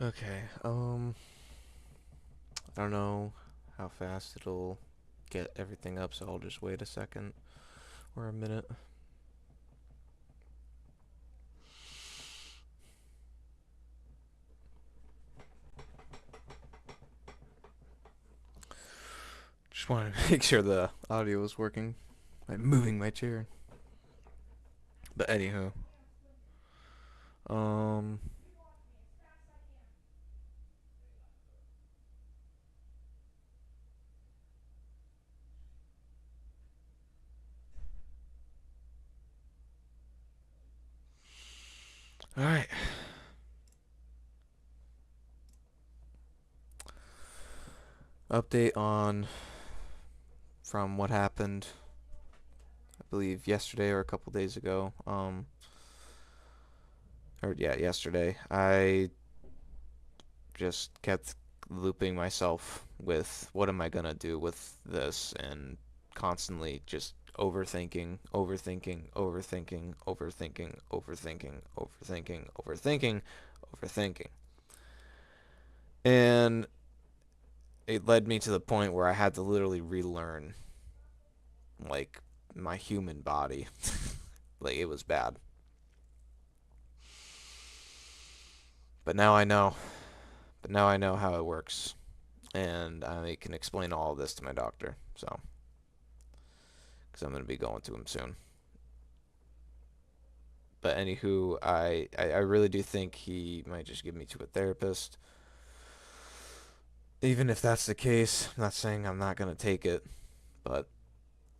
Okay, I don't know how fast it'll get everything up, so I'll just wait a second or a minute. Just want to make sure the audio is working. I'm moving my chair. But anywho, um, all right. Update on from what happened, I believe yesterday or a couple days ago. Or yeah, yesterday. I just kept looping myself with what am I gonna do with this, and constantly just overthinking, overthinking, overthinking, overthinking, overthinking, overthinking, overthinking, overthinking. And it led me to the point where I had to literally relearn like my human body. Like it was bad. But now I know. But now I know how it works, and I can explain all of this to my doctor. So, because I'm gonna be going to him soon. But anywho, I really do think he might just give me to a therapist. Even if that's the case, I'm not saying I'm not gonna take it, but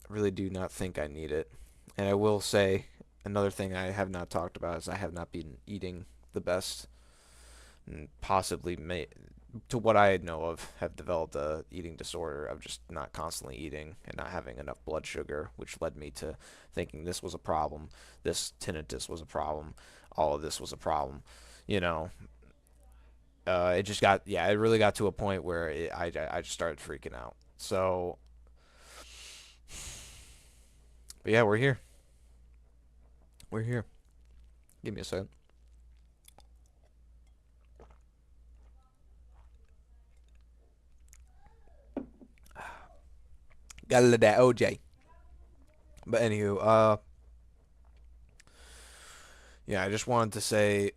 I really do not think I need it. And I will say another thing I have not talked about is I have not been eating the best, and possibly may to what I know of, have developed a eating disorder of just not constantly eating and not having enough blood sugar, which led me to thinking this was a problem, this tinnitus was a problem, all of this was a problem. You know, it just got yeah, it really got to a point where I just started freaking out. So, but yeah, we're here. We're here. Give me a second. Got a little that OJ. But anywho, yeah, I just wanted to say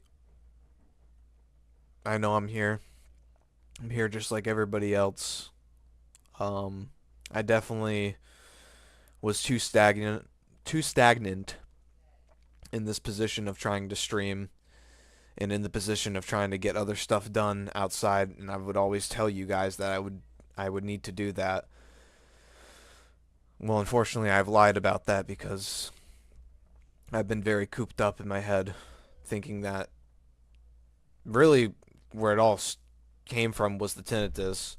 I know I'm here. I'm here just like everybody else. Um, I definitely was too stagnant in this position of trying to stream and in the position of trying to get other stuff done outside. And I would always tell you guys that I would need to do that. Well, unfortunately, I've lied about that because I've been very cooped up in my head, thinking that really where it all came from was the tinnitus.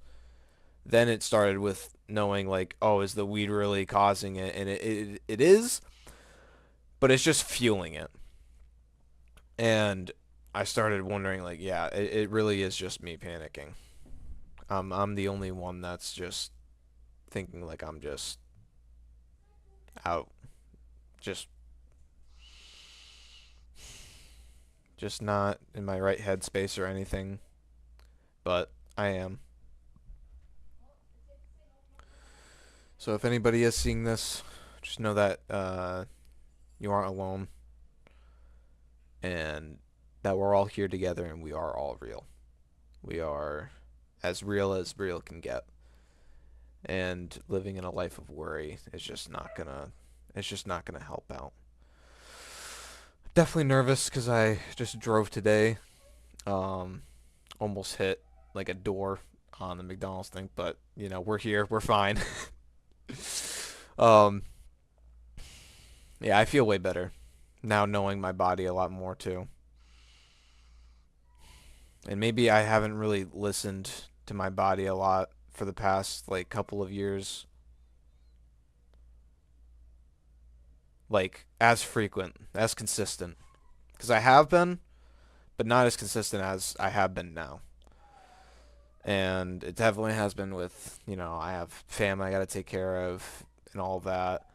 Then it started with knowing like, oh, is the weed really causing it? And it is, but it's just fueling it. And I started wondering like, yeah, it really is just me panicking. I'm the only one that's just thinking like I'm just out, just just not in my right headspace or anything, but I am. So if anybody is seeing this, just know that you aren't alone, and that we're all here together, and we are all real. We are as real can get. And living in a life of worry is just not gonna it's just not gonna help out. Definitely nervous because I just drove today. Um, almost hit like a door on the McDonald's thing, but we're here, we're fine. um, yeah, I feel way better now knowing my body a lot more too. And maybe I haven't really listened to my body a lot for the past like couple of years, like as frequent, as consistent. Because I have been, but not as consistent as I have been now. And it definitely has been with, I have family I got to take care of and all that.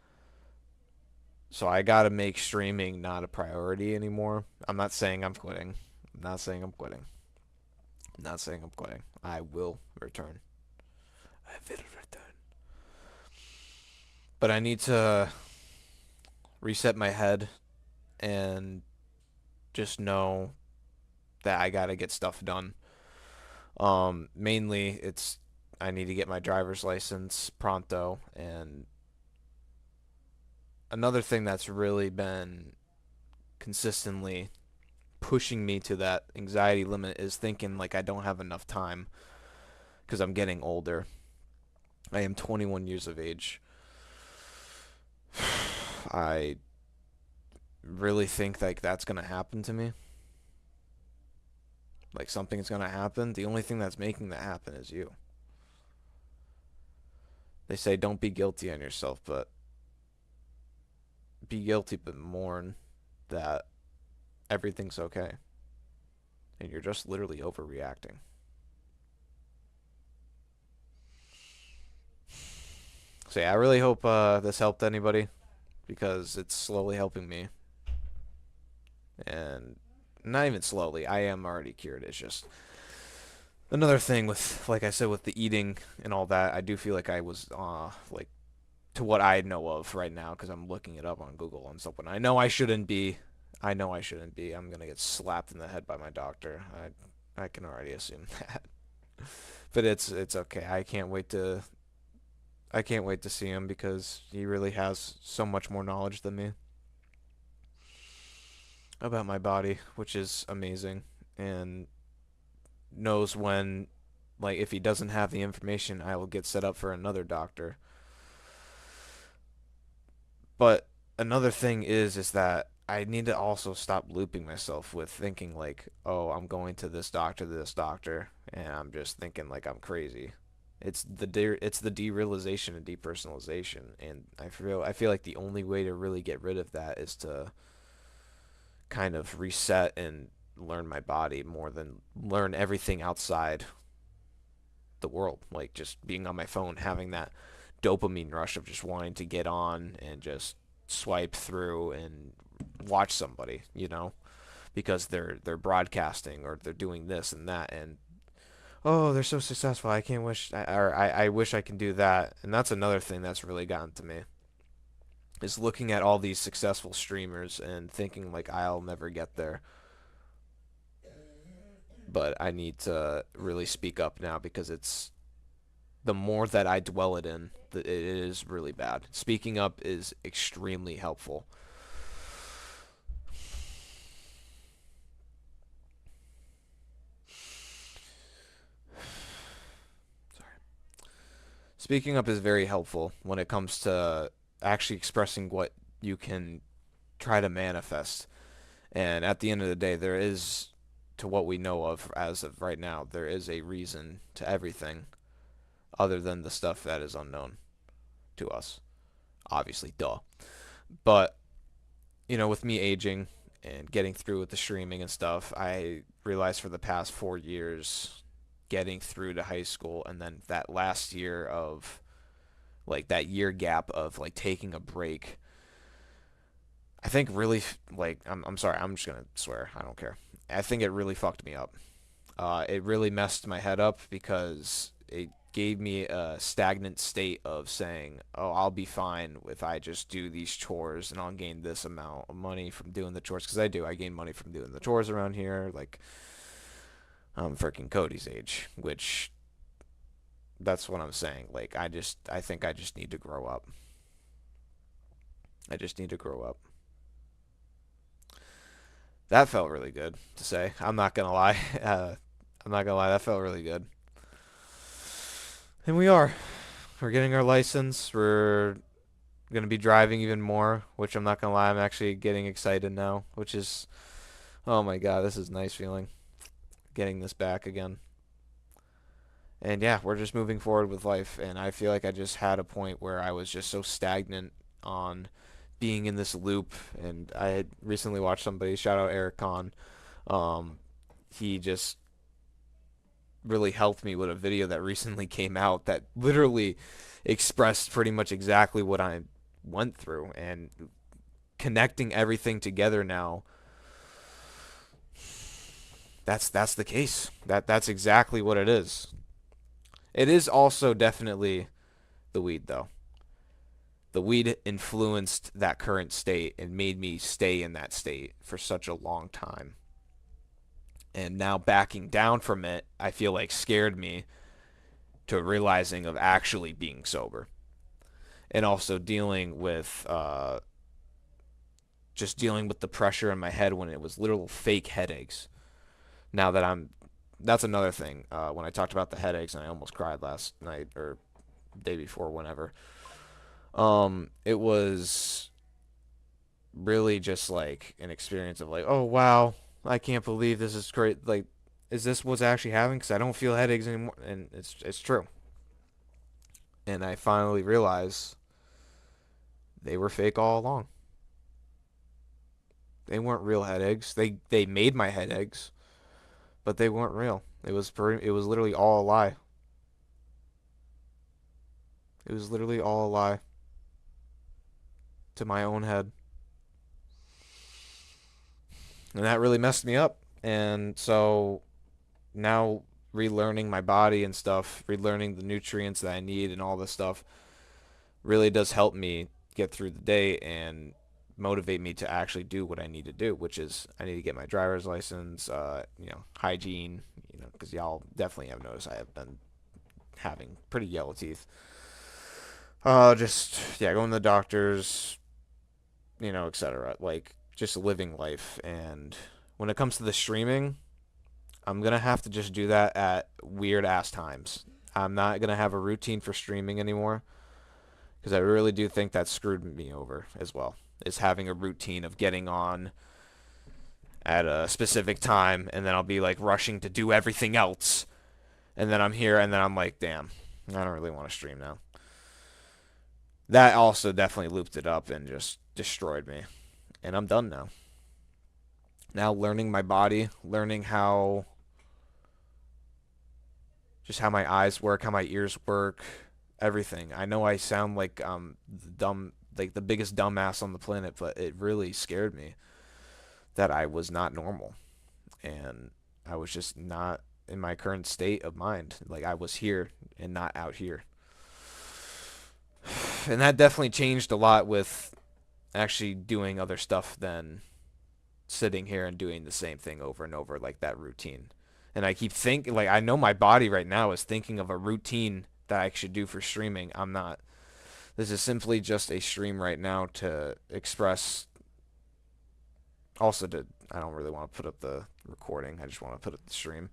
So I got to make streaming not a priority anymore. I'm not saying I'm quitting. I'm not saying I'm quitting. Not saying I'm quitting. I will return. I will return. But I need to reset my head and just know that I gotta get stuff done. Mainly, it's I need to get my driver's license pronto, and another thing that's really been consistently pushing me to that anxiety limit is thinking like I don't have enough time because I'm getting older. I am 21 years of age. I really think like that's gonna happen to me. Like something's gonna happen. The only thing that's making that happen is you. They say don't be guilty on yourself, but be guilty but mourn that everything's okay. And you're just literally overreacting. So yeah, I really hope this helped anybody because it's slowly helping me. And not even slowly, I am already cured. It's just another thing with, like I said, with the eating and all that. I do feel like I was like to what I know of right now because I'm looking it up on Google and stuff. And I know I shouldn't be. I know I shouldn't be. I'm gonna get slapped in the head by my doctor. I can already assume that. But it's okay. I can't wait to see him because he really has so much more knowledge than me about my body, which is amazing, and knows when, like, if he doesn't have the information, I will get set up for another doctor. But another thing is that I need to also stop looping myself with thinking like, oh, I'm going to this doctor, and I'm just thinking like I'm crazy. It's the derealization and depersonalization, and I feel like the only way to really get rid of that is to kind of reset and learn my body more than learn everything outside the world. Like just being on my phone, having that dopamine rush of just wanting to get on and just swipe through and watch somebody, you know, because they're broadcasting or they're doing this and that, and oh, they're so successful. I can't wish I wish I can do that. And that's another thing that's really gotten to me is looking at all these successful streamers and thinking like I'll never get there. But I need to really speak up now because it's the more that I dwell it in, it is really bad. Speaking up is extremely helpful. Speaking up is very helpful when it comes to actually expressing what you can try to manifest. And at the end of the day, there is, to what we know of as of right now, there is a reason to everything other than the stuff that is unknown to us. Obviously, duh. But, you know, with me aging and getting through with the streaming and stuff, I realized for the past 4 years, getting through to high school and then that last year of, like, that year gap of, like, taking a break, I think really, like, I'm sorry, I'm just gonna swear, I don't care. I think it really fucked me up. It really messed my head up because it gave me a stagnant state of saying, "Oh, I'll be fine if I just do these chores, and I'll gain this amount of money from doing the chores." Because I do, I gain money from doing the chores around here. Like I'm freaking Cody's age, which that's what I'm saying. Like I think I just need to grow up. I just need to grow up. That felt really good to say. I'm not gonna lie. I'm not gonna lie. That felt really good. And we are. We're getting our license. We're gonna be driving even more, which I'm not gonna lie. I'm actually getting excited now, which is, oh my god, this is a nice feeling. Getting this back again. And yeah, we're just moving forward with life. And I feel like I just had a point where I was just so stagnant on being in this loop. And I had recently watched somebody, shout out Eric Kahn. Um, he just really helped me with a video that recently came out that literally expressed pretty much exactly what I went through, and connecting everything together now That's the case. That's exactly what it is. It is also definitely the weed though. The weed influenced that current state and made me stay in that state for such a long time. And now backing down from it, I feel like scared me to realizing of actually being sober. And also dealing with just dealing with the pressure in my head when it was literal fake headaches. Now that I'm, that's another thing. When I talked about the headaches and I almost cried last night or day before, whenever. It was really just like an experience of like, oh wow, I can't believe this is great. Like, is this what's actually happening? Because I don't feel headaches anymore, and it's true. And I finally realized they were fake all along. They weren't real headaches. They made my headaches, but they weren't real. It was literally all a lie. It was literally all a lie to my own head. And that really messed me up. And so now relearning my body and stuff, relearning the nutrients that I need and all this stuff really does help me get through the day and motivate me to actually do what I need to do, which is I need to get my driver's license, hygiene, because y'all definitely have noticed I have been having pretty yellow teeth. Just yeah, going to the doctors, etc. Like just living life. And when it comes to the streaming, I'm gonna have to just do that at weird ass times. I'm not gonna have a routine for streaming anymore because I really do think that screwed me over as well. Is having a routine of getting on at a specific time and then I'll be like rushing to do everything else and then I'm here and then I'm like, damn, I don't really want to stream now. That also definitely looped it up and just destroyed me. And I'm done now. Now learning my body, learning how just how my eyes work, how my ears work, everything. I know I sound like dumb, like the biggest dumbass on the planet, but it really scared me that I was not normal and I was just not in my current state of mind. Like I was here and not out here. And that definitely changed a lot with actually doing other stuff than sitting here and doing the same thing over and over, like that routine. And I keep thinking, like, I know my body right now is thinking of a routine that I should do for streaming. I'm not. This is simply just a stream right now to express. Also, I don't really want to put up the recording. I just want to put up the stream.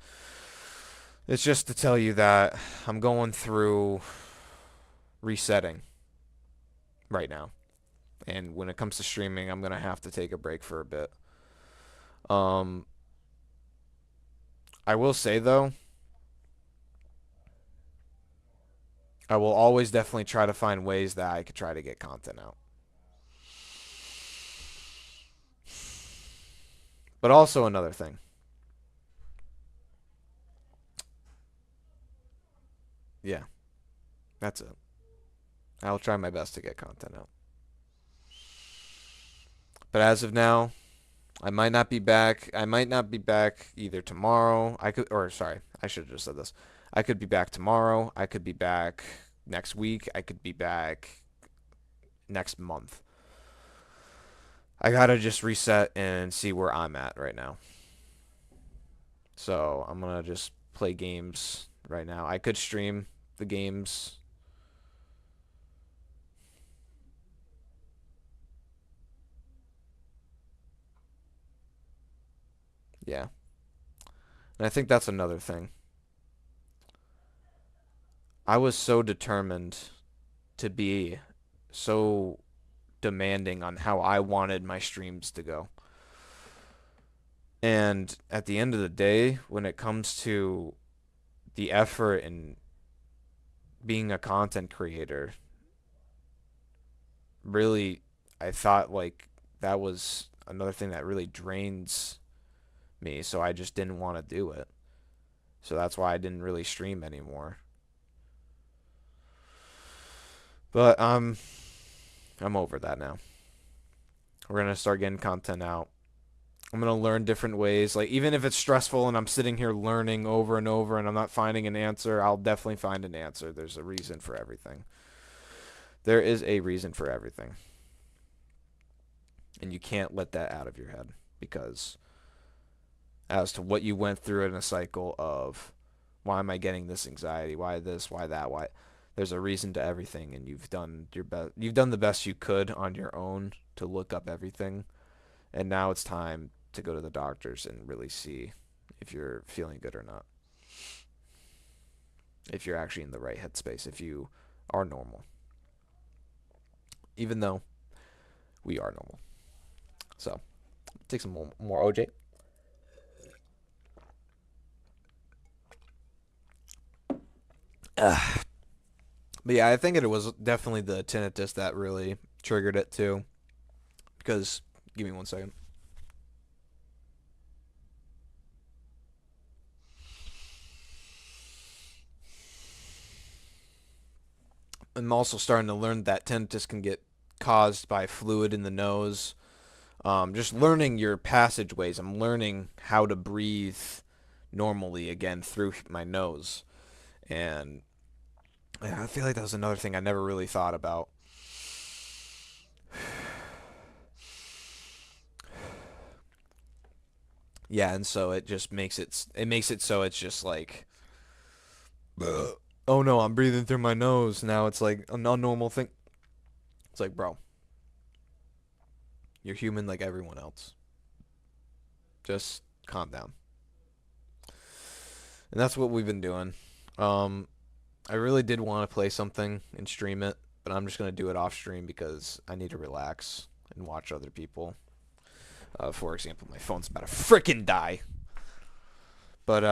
It's just to tell you that I'm going through resetting right now. And when it comes to streaming, I'm going to have to take a break for a bit. Um, I will say though, I will always definitely try to find ways that I could try to get content out. But also another thing. Yeah, that's it. I'll try my best to get content out. But as of now, I might not be back. I might not be back either tomorrow. Or sorry, I should have just said this. I could be back tomorrow. I could be back next week. I could be back next month. I gotta just reset and see where I'm at right now. So I'm gonna just play games right now. I could stream the games. Yeah. And I think that's another thing. I was so determined to be so demanding on how I wanted my streams to go. And at the end of the day, when it comes to the effort and being a content creator, really, I thought like that was another thing that really drains me. So I just didn't want to do it. So that's why I didn't really stream anymore. But I'm over that now. We're gonna start getting content out. I'm going to learn different ways. Like, even if it's stressful and I'm sitting here learning over and over and I'm not finding an answer, I'll definitely find an answer. There's a reason for everything. There is a reason for everything. And you can't let that out of your head, because as to what you went through in a cycle of, why am I getting this anxiety? Why this? Why that? Why? There's a reason to everything, and you've done your best. You've done the best you could on your own to look up everything, and now it's time to go to the doctors and really see if you're feeling good or not. If you're actually in the right headspace, if you are normal. Even though we are normal. So, take some more OJ. But yeah, I think it was definitely the tinnitus that really triggered it too. Because, give me 1 second. I'm also starting to learn that tinnitus can get caused by fluid in the nose. Just learning your passageways. I'm learning how to breathe normally again through my nose. And yeah, I feel like that was another thing I never really thought about. Yeah, and so it just makes it so it's just like, oh no, I'm breathing through my nose. Now it's like a non-normal thing. It's like, bro, you're human like everyone else. Just calm down. And that's what we've been doing. Um, I really did want to play something and stream it, but I'm just gonna do it off stream because I need to relax and watch other people. For example, my phone's about to frickin' die. But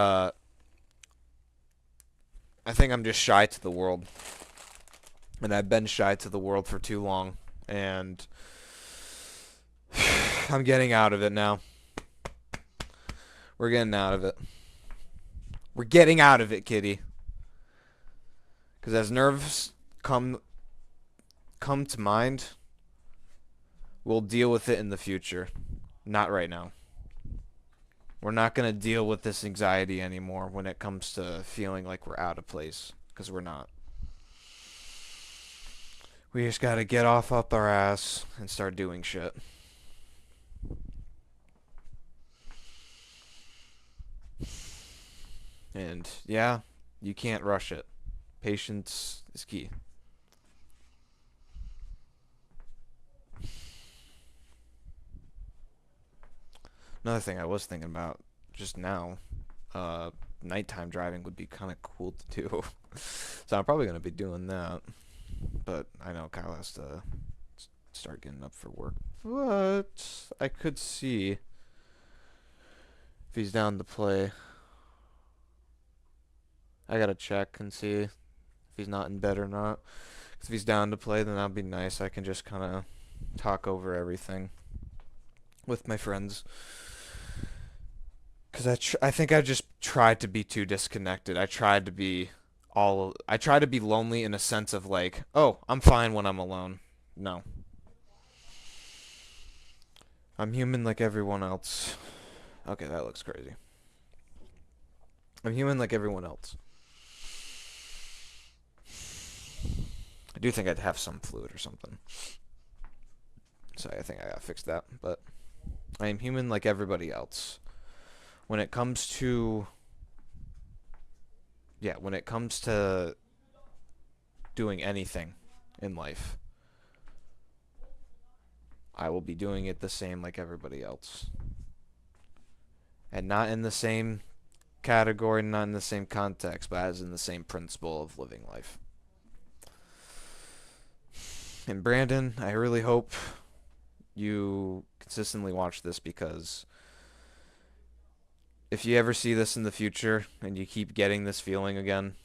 I think I'm just shy to the world, and I've been shy to the world for too long, and I'm getting out of it now. We're getting out of it. We're getting out of it, kitty. Because as nerves come to mind, we'll deal with it in the future. Not right now. We're not going to deal with this anxiety anymore when it comes to feeling like we're out of place. Because we're not. We just got to get off up our ass and start doing shit. And yeah, you can't rush it. Patience is key. Another thing I was thinking about just now, nighttime driving would be kind of cool to do. So I'm probably going to be doing that. But I know Kyle has to start getting up for work. But I could see if he's down to play. I gotta check and see if he's not in bed or not. 'Cause if he's down to play, then that'd be nice. I can just kind of talk over everything with my friends. Because I think I just tried to be too disconnected. I tried to be lonely in a sense of like, oh, I'm fine when I'm alone. No. I'm human like everyone else. Okay, that looks crazy. I'm human like everyone else. I do think I'd have some fluid or something. So I think I gotta fix that. But I am human like everybody else. When it comes to when it comes to doing anything in life, I will be doing it the same like everybody else. And not in the same category, not in the same context, but as in the same principle of living life. And Brandon, I really hope you consistently watch this, because if you ever see this in the future and you keep getting this feeling again,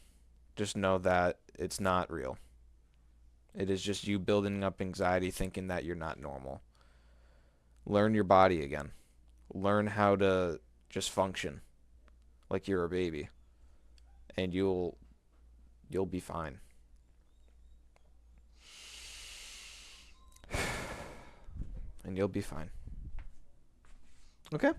just know that it's not real. It is just you building up anxiety thinking that you're not normal. Learn your body again. Learn how to just function like you're a baby, and you'll be fine. And you'll be fine. Okay.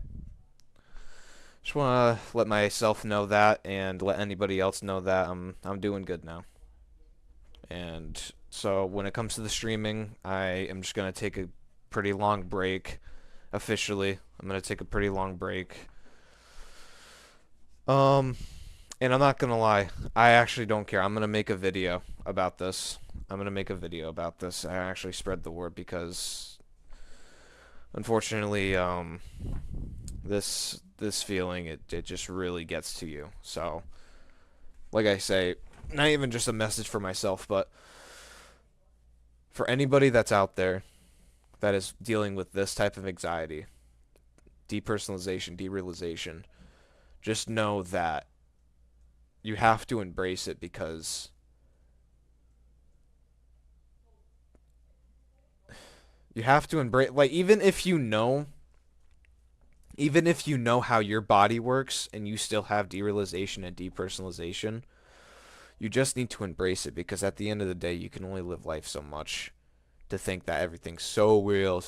Just want to let myself know that and let anybody else know that I'm doing good now. And so when it comes to the streaming, I am just going to take a pretty long break officially. I'm going to take a pretty long break. Um and I'm not going to lie. I actually don't care. I'm going to make a video about this. I'm going to make a video about this. I actually spread the word because unfortunately this feeling it just really gets to you. So, like I say, not even just a message for myself, but for anybody that's out there that is dealing with this type of anxiety, depersonalization, derealization, just know that you have to embrace it because you have to embrace, like, even if you know how your body works and you still have derealization and depersonalization, you just need to embrace it because at the end of the day, you can only live life so much. To think that everything's so real,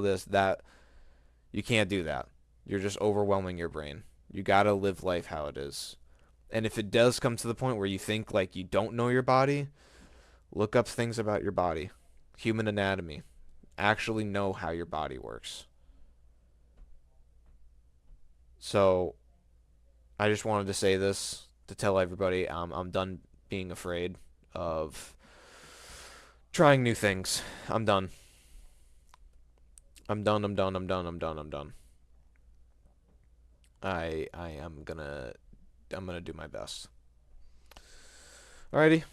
this, that, you can't do that. You're just overwhelming your brain. You gotta live life how it is. And if it does come to the point where you think like you don't know your body, look up things about your body. Human anatomy. Actually know how your body works. So, I just wanted to say this to tell everybody I'm done being afraid of trying new things. I'm done. I'm done. I'm done. I'm done. I'm done. I'm done. I am gonna do my best. Alrighty.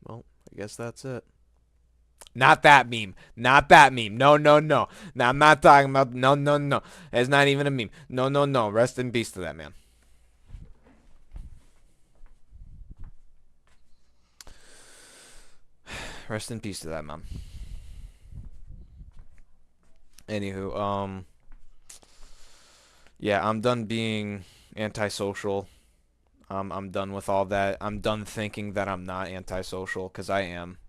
Well, I guess that's it. Not that meme. Not that meme. No, no, no. No, I'm not talking about. No, no, no. It's not even a meme. No, no, no. Rest in peace to that man. Rest in peace to that man. Anywho, yeah, I'm done being antisocial. I'm done with all that. I'm done thinking that I'm not antisocial because I am.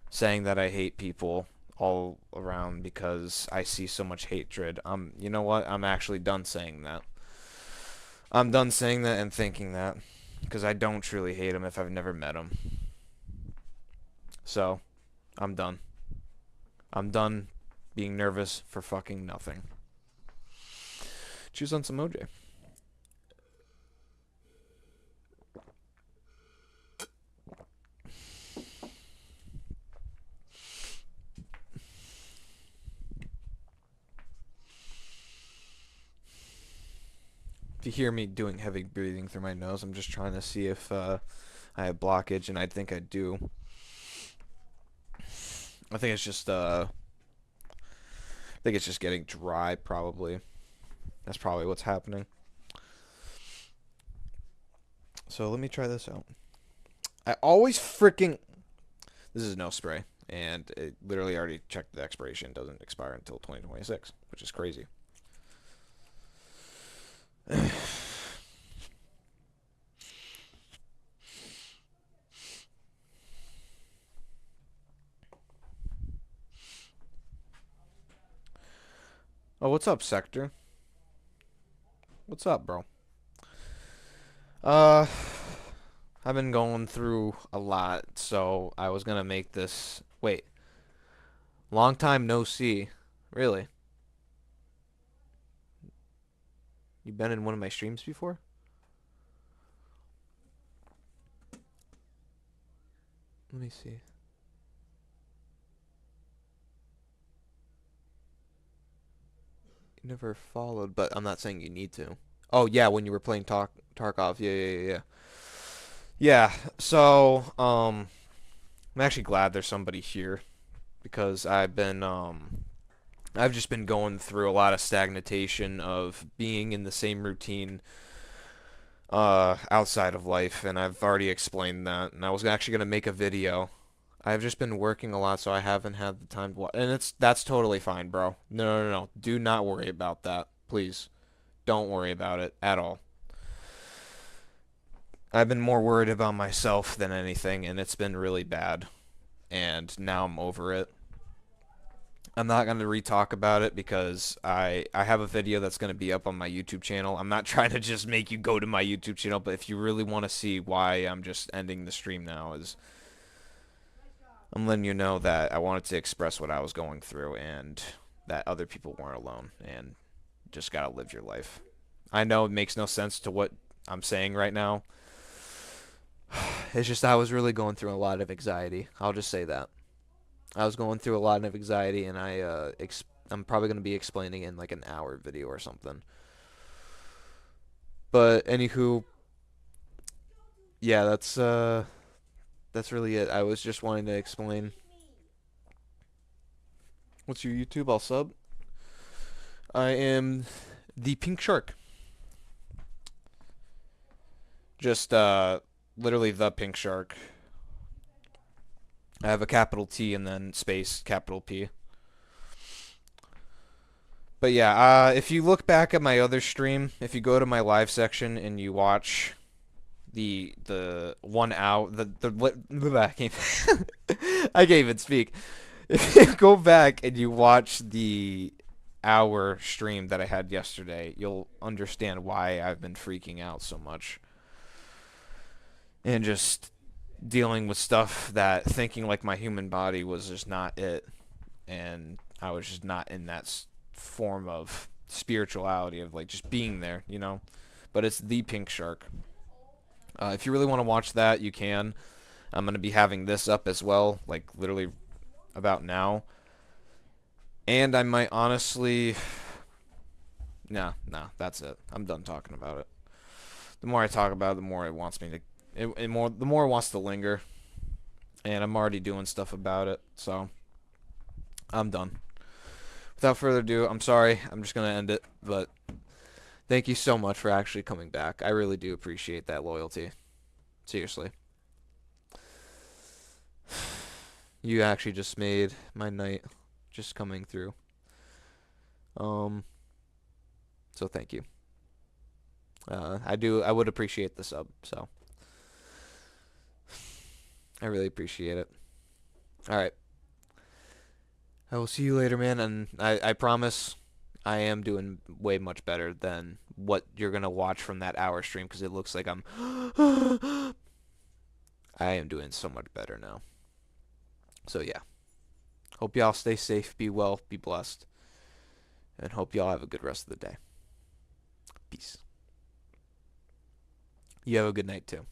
Saying that I hate people all around because I see so much hatred. You know what? I'm actually done saying that. I'm done saying that and thinking that because I don't truly hate him if I've never met him. So, I'm done. I'm done being nervous for fucking nothing. Choose on some OJ. If you hear me doing heavy breathing through my nose, I'm just trying to see if I have blockage, and I think I do. I think it's just getting dry, probably. That's probably what's happening. So let me try this out. I always freaking... This is no spray, and it literally already checked the expiration. It doesn't expire until 2026, which is crazy. Oh, what's up, Sector? What's up, bro? Uh, I've been going through a lot, so I was gonna make this. Wait, long time no see. Really? You been in one of my streams before? Let me see. You never followed, but I'm not saying you need to. Oh yeah, when you were playing Tarkov. Yeah, yeah, yeah, yeah. Yeah. So, I'm actually glad there's somebody here because I've just been going through a lot of stagnation of being in the same routine outside of life, and I've already explained that. And I was actually gonna make a video. I've just been working a lot, so I haven't had the time to watch. And that's totally fine, bro. No, no, no, no. Do not worry about that, please. Don't worry about it at all. I've been more worried about myself than anything, and it's been really bad. And now I'm over it. I'm not going to re-talk about it because I have a video that's going to be up on my YouTube channel. I'm not trying to just make you go to my YouTube channel, but if you really want to see why I'm just ending the stream now, is I'm letting you know that I wanted to express what I was going through and that other people weren't alone and just got to live your life. I know it makes no sense to what I'm saying right now. It's just I was really going through a lot of anxiety. I'll just say that. I was going through a lot of anxiety, and I'm probably going to be explaining in like an hour video or something. But anywho, yeah, that's really it. I was just wanting to explain. What's your YouTube? I'll sub. I am the Pink Shark. Just literally the Pink Shark. I have a capital T and then space capital P. But yeah, if you look back at my other stream, if you go to my live section and you watch the 1 hour I can't I can't even speak. If you go back and you watch the hour stream that I had yesterday, you'll understand why I've been freaking out so much. And just dealing with stuff that thinking like my human body was just not it. And I was just not in that form of spirituality of like just being there, you know? But it's the Pink Shark. If you really want to watch that, you can. I'm going to be having this up as well, like literally about now. And I might honestly... No, that's it. I'm done talking about it. The more I talk about it, the more it wants me to... the more it wants to linger. And I'm already doing stuff about it, so... I'm done. Without further ado, I'm sorry. I'm just going to end it, but... Thank you so much for actually coming back. I really do appreciate that loyalty. Seriously. You actually just made my night just coming through. So thank you. I would appreciate the sub, so I really appreciate it. All right. I will see you later, man, and I promise I am doing way much better than what you're going to watch from that hour stream because it looks like I'm I am doing so much better now. So yeah. Hope y'all stay safe, be well, be blessed, and hope y'all have a good rest of the day. Peace. You have a good night too.